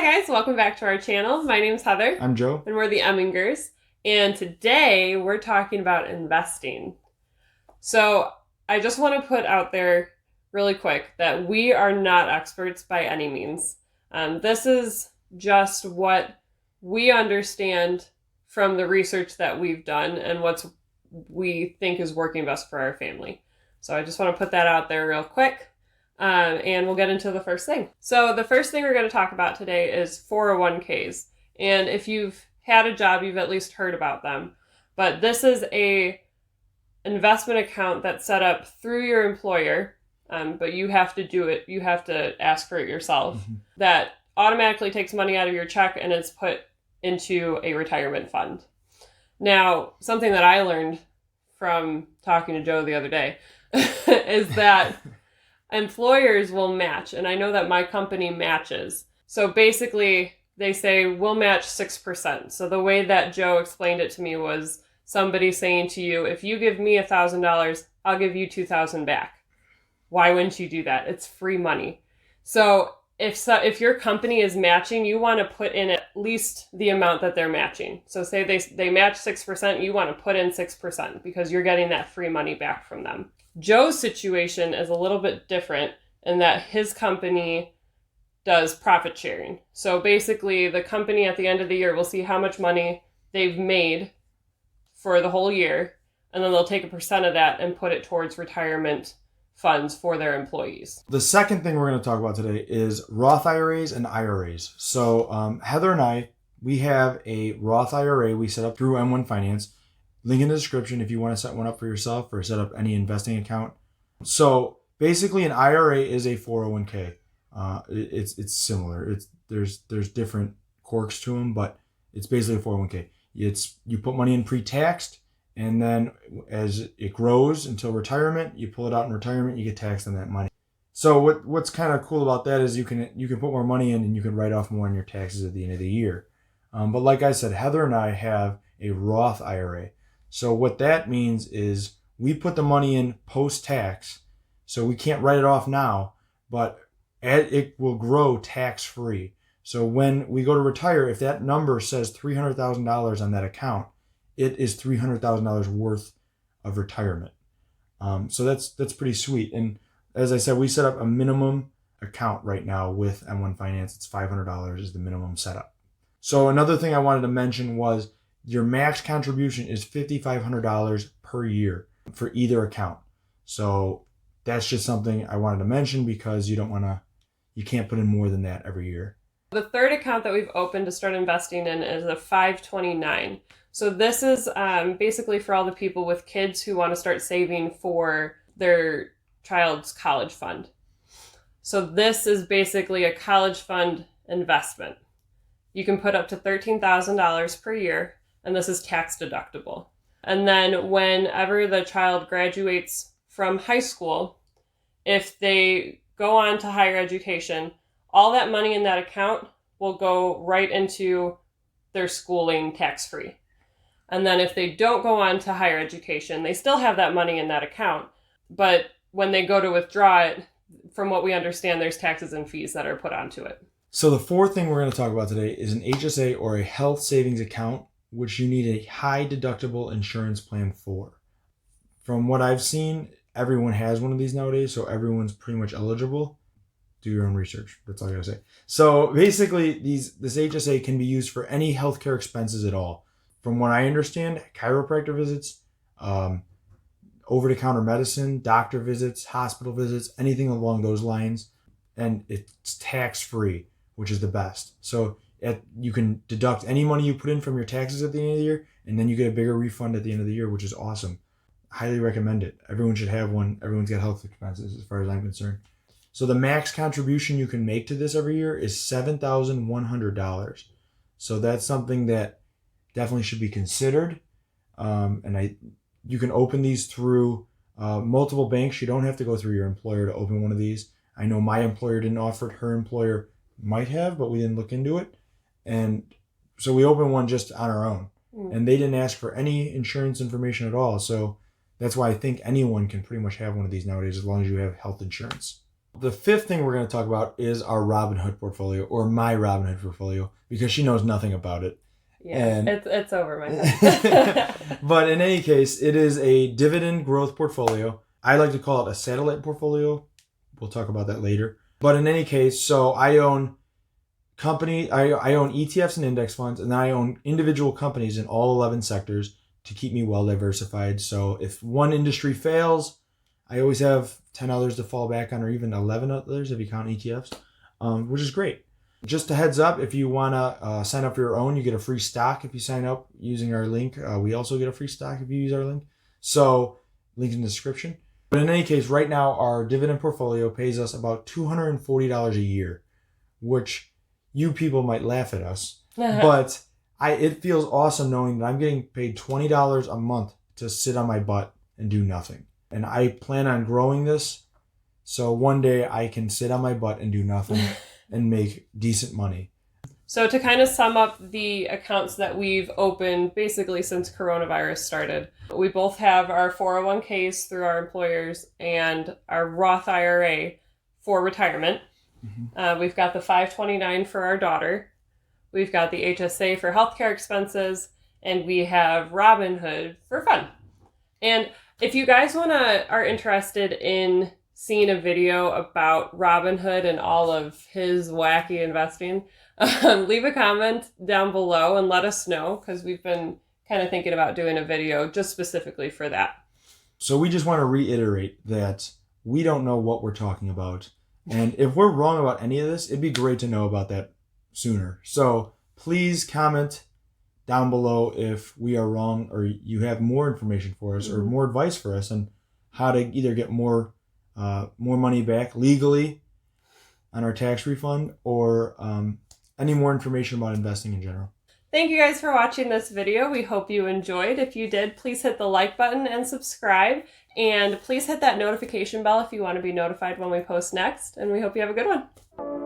guys, welcome back to our channel. My name's Heather. I'm Joe. And we're the Emmingers. And today we're talking about investing. So I just want to put out there really quick that we are not experts by any means. This is just what we understand from the research that we've done and what we think is working best for our family. So I just want to put that out there real quick. And we'll get into the first thing. So the first thing we're going to talk about today is 401ks. And if you've had a job, you've at least heard about them. But this is a investment account that's set up through your employer, but you have to do it. You have to ask for it yourself. Mm-hmm. That automatically takes money out of your check and it's put into a retirement fund. Now, something that I learned from talking to Joe the other day is that employers will match, and I know that my company matches. So basically, they say, we'll match 6%. So the way that Joe explained it to me was somebody saying to you, if you give me $1,000, I'll give you $2,000 back. Why wouldn't you do that? It's free money. So if your company is matching, you want to put in at least the amount that they're matching. So say they match 6%, you want to put in 6% because you're getting that free money back from them. Joe's situation is a little bit different in that his company does profit sharing. So basically, the company at the end of the year will see how much money they've made for the whole year, and then they'll take a percent of that and put it towards retirement funds for their employees. The second thing we're going to talk about today is Roth IRAs and IRAs. So Heather and I, we have a Roth IRA we set up through M1 Finance. Link in the description if you want to set one up for yourself or set up any investing account. So basically, an IRA is a 401k. It's similar. There's different quirks to them, but it's basically a 401k. You put money in pre-taxed, and then as it grows until retirement, you pull it out in retirement, you get taxed on that money. So what's kind of cool about that is you can put more money in and you can write off more on your taxes at the end of the year. But like I said, Heather and I have a Roth IRA. So what that means is we put the money in post-tax, so we can't write it off now, but it will grow tax-free. So when we go to retire, if that number says $300,000 on that account, it is $300,000 worth of retirement. So that's pretty sweet. And as I said, we set up a minimum account right now with M1 Finance. It's $500 is the minimum setup. So another thing I wanted to mention was your max contribution is $5,500 per year for either account. So that's just something I wanted to mention because you can't put in more than that every year. The third account that we've opened to start investing in is a 529. So this is basically for all the people with kids who want to start saving for their child's college fund. So this is basically a college fund investment. You can put up to $13,000 per year, and this is tax deductible. And then whenever the child graduates from high school, if they go on to higher education, all that money in that account will go right into their schooling tax-free. And then if they don't go on to higher education, they still have that money in that account. But when they go to withdraw it, from what we understand, there's taxes and fees that are put onto it. So the fourth thing we're going to talk about today is an HSA or a health savings account, which you need a high deductible insurance plan for. From what I've seen, everyone has one of these nowadays, so everyone's pretty much eligible. Do your own research. That's all I gotta say. So basically, this HSA can be used for any healthcare expenses at all. From what I understand, chiropractor visits, over-the-counter medicine, doctor visits, hospital visits, anything along those lines, and it's tax-free, which is the best. So you can deduct any money you put in from your taxes at the end of the year, and then you get a bigger refund at the end of the year, which is awesome. Highly recommend it. Everyone should have one. Everyone's got health expenses as far as I'm concerned. So the max contribution you can make to this every year is $7,100. So that's something that definitely should be considered. You can open these through multiple banks. You don't have to go through your employer to open one of these. I know my employer didn't offer it. Her employer might have, but we didn't look into it. And so we opened one just on our own. And they didn't ask for any insurance information at all. So that's why I think anyone can pretty much have one of these nowadays as long as you have health insurance. The fifth thing we're going to talk about is our Robinhood portfolio, or my Robinhood portfolio, because she knows nothing about it. Yeah, And it's over my head. but in any case, it is a dividend growth portfolio. I like to call it a satellite portfolio. We'll talk about that later. But in any case, so I own I own ETFs and index funds, and then I own individual companies in all 11 sectors to keep me well diversified. So if one industry fails, I always have 10 others to fall back on, or even 11 others if you count ETFs, which is great. Just a heads up, if you want to sign up for your own, you get a free stock if you sign up using our link. We also get a free stock if you use our link. So, link in the description. But in any case, right now, our dividend portfolio pays us about $240 a year, which you people might laugh at us. But it feels awesome knowing that I'm getting paid $20 a month to sit on my butt and do nothing. And I plan on growing this so one day I can sit on my butt and do nothing and make decent money. So to kind of sum up the accounts that we've opened basically since coronavirus started, we both have our 401ks through our employers and our Roth IRA for retirement. Mm-hmm. We've got the 529 for our daughter. We've got the HSA for healthcare expenses, and we have Robinhood for fun. And if you guys are interested in seeing a video about Robinhood and all of his wacky investing, leave a comment down below and let us know, because we've been kind of thinking about doing a video just specifically for that. So we just want to reiterate that we don't know what we're talking about. And if we're wrong about any of this, it'd be great to know about that sooner. So please comment down below if we are wrong, or you have more information for us, or more advice for us on how to either get more money back legally on our tax refund, or any more information about investing in general. Thank you guys for watching this video. We hope you enjoyed. If you did, please hit the like button and subscribe. And please hit that notification bell if you want to be notified when we post next. And we hope you have a good one.